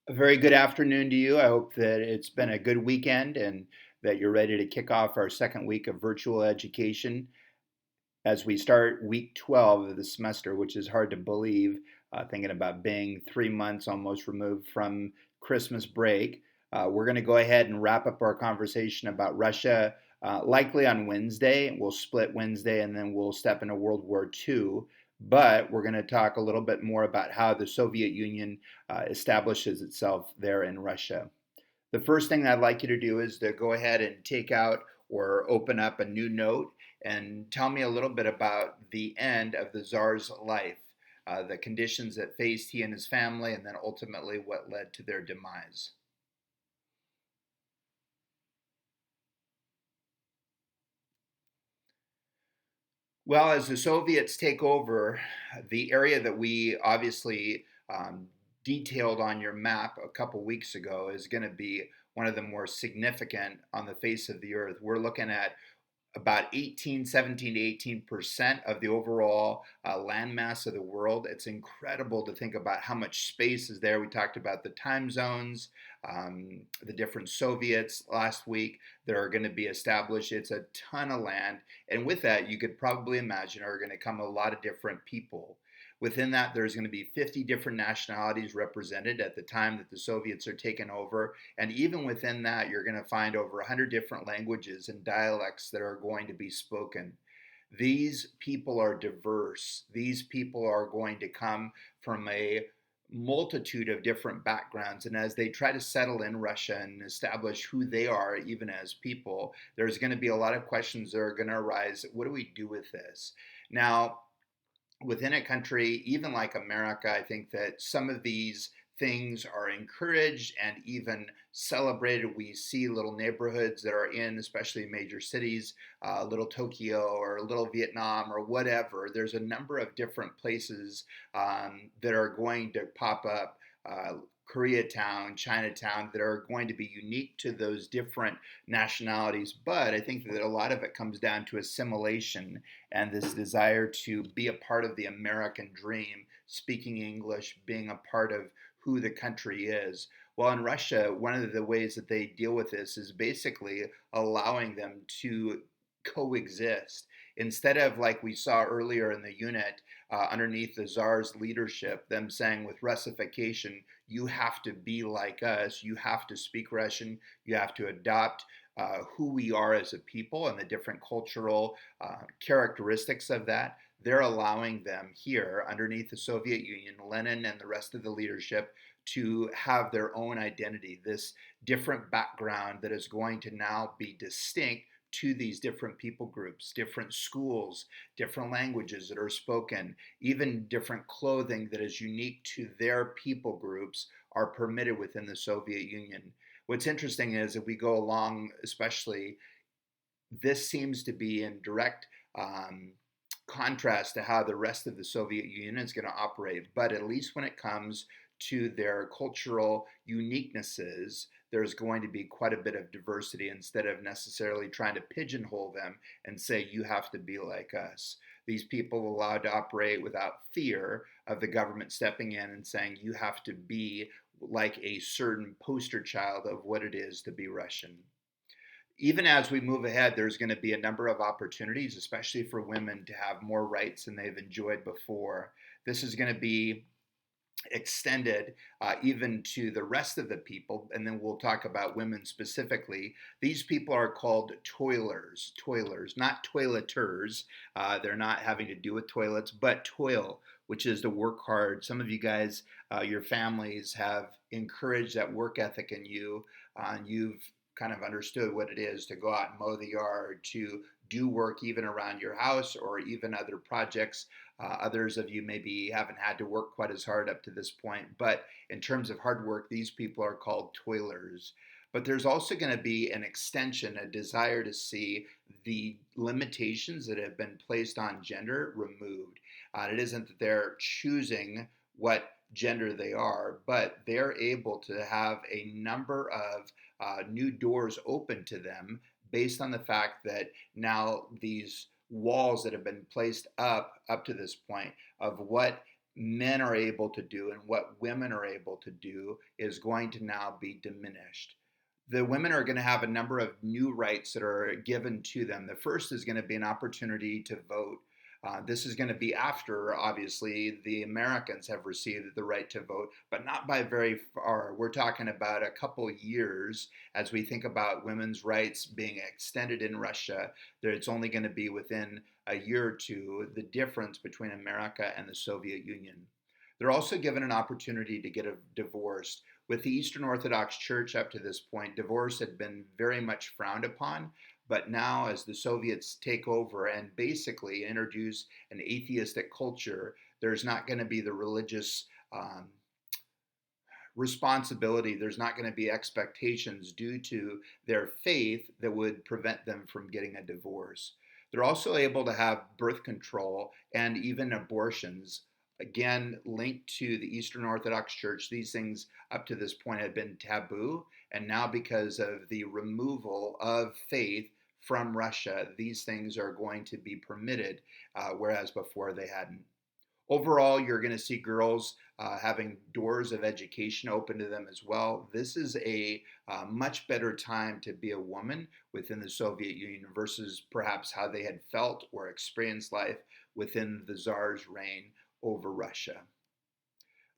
A very good afternoon to you. I hope that it's been a good weekend and that you're ready to kick off our second week of virtual education as we start week 12 of the semester, which is hard to believe, thinking about being 3 months almost removed from Christmas break. We're going to go ahead and wrap up our conversation about Russia likely on Wednesday. We'll split Wednesday and then we'll step into World War II. But we're going to talk a little bit more about how the Soviet Union establishes itself there in Russia. The first thing I'd like you to do is to go ahead and take out or open up a new note and tell me a little bit about the end of the Tsar's life, the conditions that faced he and his family, and then ultimately what led to their demise. Well, as the Soviets take over, the area that we obviously detailed on your map a couple weeks ago is going to be one of the more significant on the face of the earth. We're looking at about 17 to 18% of the overall landmass of the world. It's incredible to think about how much space is there. We talked about the time zones, the different Soviets last week that are going to be established. It's a ton of land. And with that, you could probably imagine are going to come a lot of different people. Within that, there's going to be 50 different nationalities represented at the time that the Soviets are taken over. And even within that, you're going to find over 100 different languages and dialects that are going to be spoken. These people are diverse. These people are going to come from a multitude of different backgrounds. And as they try to settle in Russia and establish who they are, even as people, there's going to be a lot of questions that are going to arise. What do we do with this? Now, within a country, even like America, I think that some of these things are encouraged and even celebrated. We see little neighborhoods that are in, especially major cities, little Tokyo or little Vietnam or whatever. There's a number of different places that are going to pop up. Koreatown, Chinatown, that are going to be unique to those different nationalities. But I think that a lot of it comes down to assimilation and this desire to be a part of the American dream, speaking English, being a part of who the country is. Well, in Russia, one of the ways that they deal with this is basically allowing them to coexist. Instead of like we saw earlier in the unit, underneath the czar's leadership, them saying with Russification, you have to be like us, you have to speak Russian, you have to adopt who we are as a people and the different cultural characteristics of that. They're allowing them here underneath the Soviet Union, Lenin and the rest of the leadership, to have their own identity, this different background that is going to now be distinct to these different people groups, different schools, different languages that are spoken, even different clothing that is unique to their people groups are permitted within the Soviet Union. What's interesting is if we go along, especially, this seems to be in direct contrast to how the rest of the Soviet Union is going to operate. But at least when it comes to their cultural uniquenesses, there's going to be quite a bit of diversity instead of necessarily trying to pigeonhole them and say, you have to be like us. These people are allowed to operate without fear of the government stepping in and saying, you have to be like a certain poster child of what it is to be Russian. Even as we move ahead, there's going to be a number of opportunities, especially for women, to have more rights than they've enjoyed before. This is going to be extended even to the rest of the people, and then we'll talk about women specifically. These people are called toilers, not toileters. They're not having to do with toilets, but toil, which is to work hard. Some of you guys, your families have encouraged that work ethic in you, and you've kind of understood what it is to go out and mow the yard, to do work even around your house or even other projects. Others of you maybe haven't had to work quite as hard up to this point, but in terms of hard work, these people are called toilers. But there's also going to be an extension, a desire to see the limitations that have been placed on gender removed. It isn't that they're choosing what gender they are, but they're able to have a number of new doors open to them based on the fact that now these walls that have been placed up to this point of what men are able to do and what women are able to do is going to now be diminished. The women are going to have a number of new rights that are given to them. The first is going to be an opportunity to vote. This is going to be after, obviously, the Americans have received the right to vote, but not by very far. We're talking about a couple years as we think about women's rights being extended in Russia. That it's only going to be within a year or two, the difference between America and the Soviet Union. They're also given an opportunity to get a divorce. With the Eastern Orthodox Church up to this point, divorce had been very much frowned upon. But now, as the Soviets take over and basically introduce an atheistic culture, there's not going to be the religious responsibility. There's not going to be expectations due to their faith that would prevent them from getting a divorce. They're also able to have birth control and even abortions. Again, linked to the Eastern Orthodox Church, these things up to this point had been taboo. And now, because of the removal of faith from Russia, these things are going to be permitted, whereas before they hadn't. Overall, you're going to see girls having doors of education open to them as well. This is a much better time to be a woman within the Soviet Union versus perhaps how they had felt or experienced life within the Tsar's reign over Russia.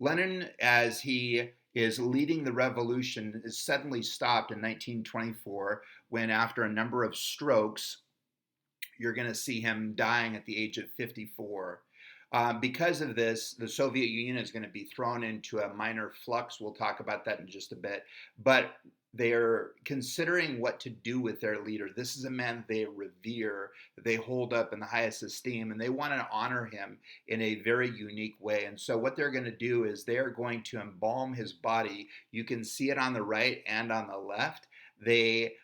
Lenin, as he is leading the revolution, is suddenly stopped in 1924 when, after a number of strokes, you're going to see him dying at the age of 54. Because of this, the Soviet Union is going to be thrown into a minor flux. We'll talk about that in just a bit. But they're considering what to do with their leader. This is a man they revere, they hold up in the highest esteem, and they want to honor him in a very unique way. And so, what they're going to do is they're going to embalm his body. You can see it on the right and on the left. They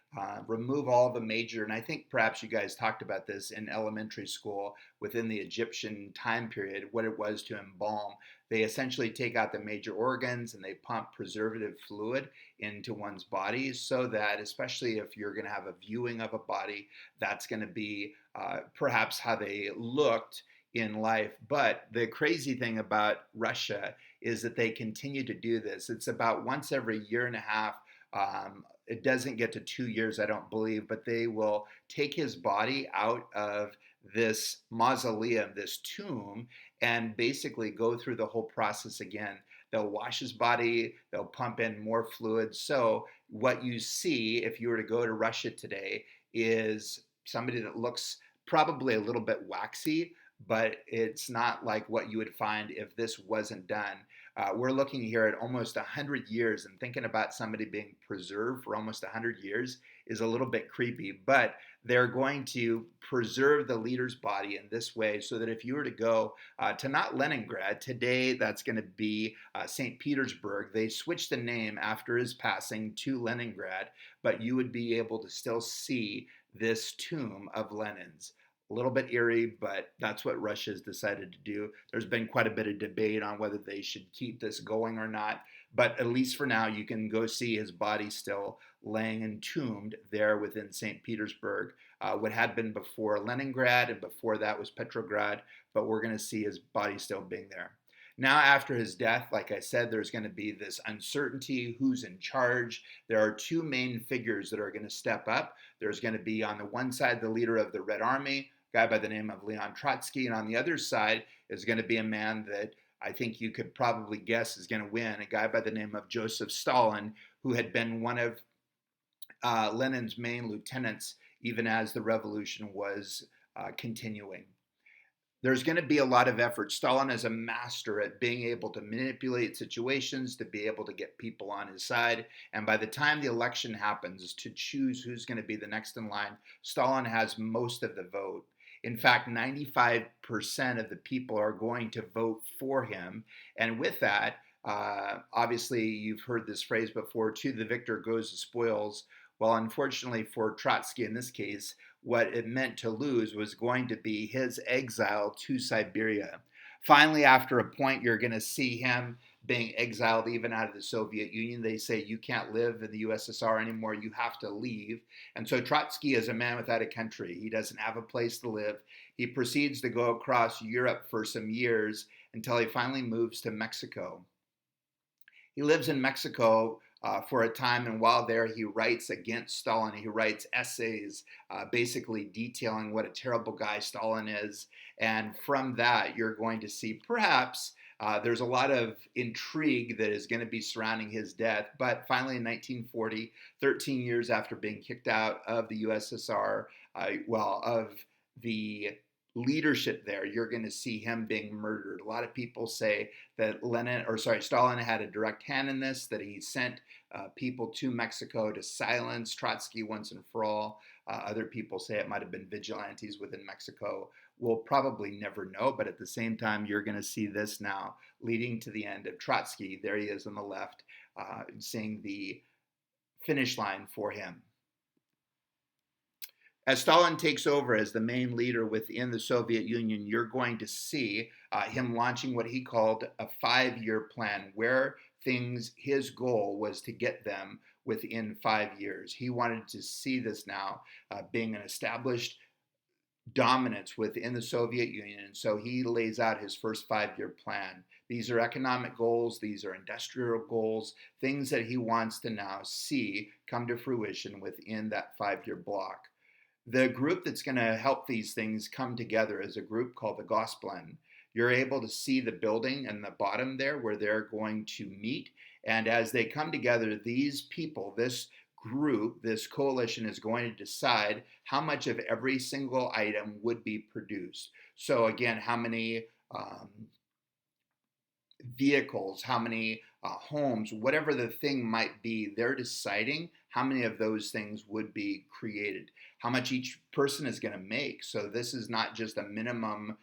remove all the major, and I think perhaps you guys talked about this in elementary school within the Egyptian time period, what it was to embalm. They essentially take out the major organs and they pump preservative fluid into one's body so that, especially if you're going to have a viewing of a body, that's going to be perhaps how they looked in life. But the crazy thing about Russia is that they continue to do this. It's about once every year and a half. It doesn't get to 2 years, I don't believe, but they will take his body out of this mausoleum, this tomb, and basically go through the whole process again. They'll wash his body, they'll pump in more fluid. So, what you see if you were to go to Russia today is somebody that looks probably a little bit waxy, but it's not like what you would find if this wasn't done. We're looking here at almost 100 years, and thinking about somebody being preserved for almost 100 years is a little bit creepy, but they're going to preserve the leader's body in this way so that if you were to go to not Leningrad, today that's going to be St. Petersburg. They switched the name after his passing to Leningrad, but you would be able to still see this tomb of Lenin's. A little bit eerie, but that's what Russia's decided to do. There's been quite a bit of debate on whether they should keep this going or not, but at least for now, you can go see his body still laying entombed there within St. Petersburg, what had been before Leningrad, and before that was Petrograd, but we're going to see his body still being there. Now, after his death, like I said, there's going to be this uncertainty who's in charge. There are two main figures that are going to step up. There's going to be on the one side the leader of the Red Army, a guy by the name of Leon Trotsky, and on the other side is going to be a man that I think you could probably guess is going to win, a guy by the name of Joseph Stalin, who had been one of Lenin's main lieutenants even as the revolution was continuing. There's going to be a lot of effort. Stalin is a master at being able to manipulate situations, to be able to get people on his side. And by the time the election happens to choose who's going to be the next in line, Stalin has most of the vote. In fact, 95% of the people are going to vote for him. And with that, obviously, you've heard this phrase before, to the victor goes the spoils. Well, unfortunately for Trotsky in this case, what it meant to lose was going to be his exile to Siberia. Finally, after a point, you're going to see him being exiled even out of the Soviet Union. They say you can't live in the USSR anymore, you have to leave. And so Trotsky is a man without a country. He doesn't have a place to live. He proceeds to go across Europe for some years, until he finally moves to Mexico. He lives in Mexico for a time, and while there, he writes against Stalin. He writes essays basically detailing what a terrible guy Stalin is. And from that, you're going to see perhaps there's a lot of intrigue that is going to be surrounding his death. But finally, in 1940, 13 years after being kicked out of the USSR, of the leadership there, you're going to see him being murdered. A lot of people say that Stalin had a direct hand in this, that he sent people to Mexico to silence Trotsky once and for all. Other people say it might have been vigilantes within Mexico. We'll probably never know, but at the same time, you're going to see this now leading to the end of Trotsky. There he is on the left, seeing the finish line for him. As Stalin takes over as the main leader within the Soviet Union, you're going to see him launching what he called a 5-year plan, where his goal was to get them within 5 years. He wanted to see this now being an established dominance within the Soviet Union. And so he lays out his first 5-year plan. These are economic goals, these are industrial goals, things that he wants to now see come to fruition within that 5-year block. The group that's going to help these things come together is a group called the Gosplan. You're able to see the building in the bottom there where they're going to meet. And as they come together, these people, this group, this coalition is going to decide how much of every single item would be produced. So again, how many vehicles, how many homes, whatever the thing might be, they're deciding how many of those things would be created, how much each person is going to make. So this is not just a minimum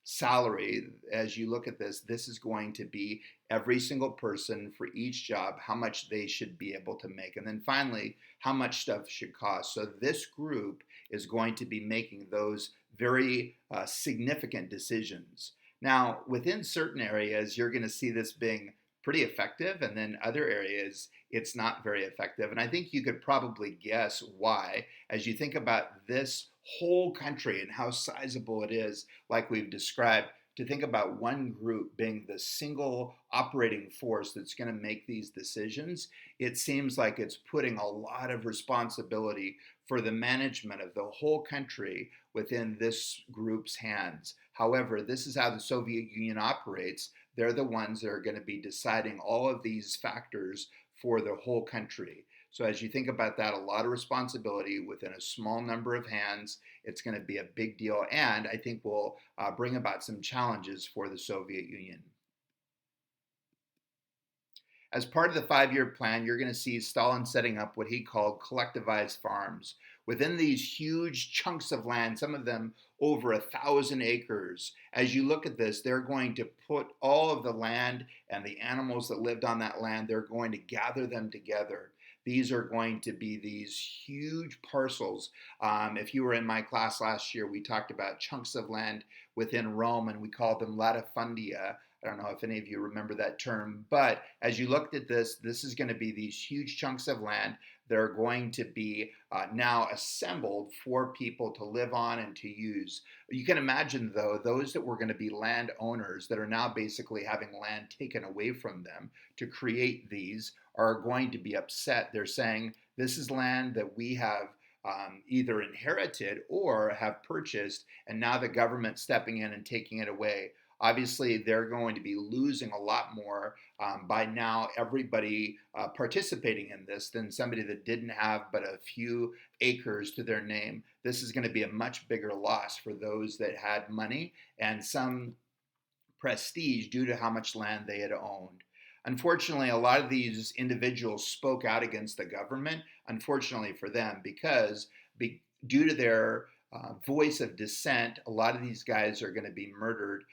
salary. As you look at this, this is going to be every single person for each job, how much they should be able to make. And then finally, how much stuff should cost. So this group is going to be making those very significant decisions. Now, within certain areas, you're going to see this being pretty effective, and then other areas, it's not very effective. And I think you could probably guess why, as you think about this whole country and how sizable it is, like we've described, to think about one group being the single operating force that's going to make these decisions, it seems like it's putting a lot of responsibility for the management of the whole country within this group's hands. However, this is how the Soviet Union operates. They're the ones that are going to be deciding all of these factors for the whole country. So as you think about that, a lot of responsibility within a small number of hands. It's going to be a big deal, and I think will bring about some challenges for the Soviet Union. As part of the 5-year plan, you're going to see Stalin setting up what he called collectivized farms. Within these huge chunks of land, some of them over 1,000 acres, as you look at this, they're going to put all of the land and the animals that lived on that land, they're going to gather them together. These are going to be these huge parcels. If you were in my class last year, we talked about chunks of land within Rome, and we called them latifundia. I don't know if any of you remember that term, but as you looked at this, this is going to be these huge chunks of land that are going to be now assembled for people to live on and to use. You can imagine, though, those that were going to be landowners that are now basically having land taken away from them to create these are going to be upset. They're saying, this is land that we have either inherited or have purchased, and now the government's stepping in and taking it away. Obviously, they're going to be losing a lot more by now everybody participating in this than somebody that didn't have but a few acres to their name. This is going to be a much bigger loss for those that had money and some prestige due to how much land they had owned. Unfortunately, a lot of these individuals spoke out against the government, unfortunately for them, because due to their voice of dissent, a lot of these guys are going to be murdered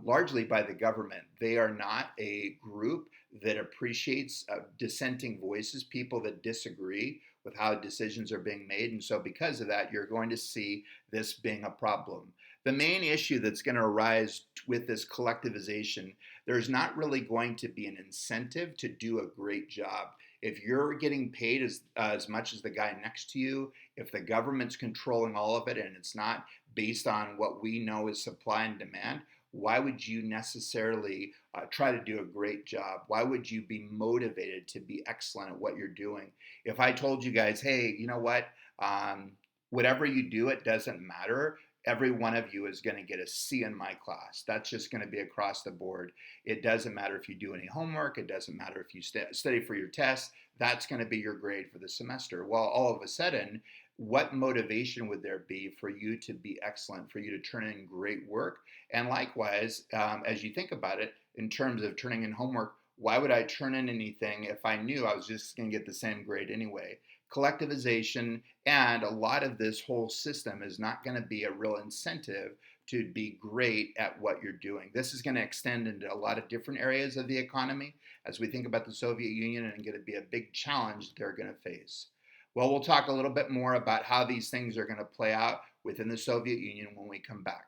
largely by the government. They are not a group that appreciates dissenting voices, people that disagree with how decisions are being made. And so because of that, you're going to see this being a problem. The main issue that's going to arise with this collectivization, there's not really going to be an incentive to do a great job. If you're getting paid as much as the guy next to you, if the government's controlling all of it and it's not based on what we know is supply and demand, why would you necessarily try to do a great job? Why would you be motivated to be excellent at what you're doing? If I told you guys, hey, you know what? Um, Whatever you do, it doesn't matter. Every one of you is going to get a C in my class. That's just going to be across the board. It doesn't matter if you do any homework. It doesn't matter if you study for your tests. That's going to be your grade for the semester. Well, all of a sudden, what motivation would there be for you to be excellent, for you to turn in great work? And likewise, as you think about it, in terms of turning in homework, why would I turn in anything if I knew I was just going to get the same grade anyway? Collectivization and a lot of this whole system is not going to be a real incentive to be great at what you're doing. This is going to extend into a lot of different areas of the economy as we think about the Soviet Union, and going to be a big challenge they're going to face. Well, we'll talk a little bit more about how these things are going to play out within the Soviet Union when we come back.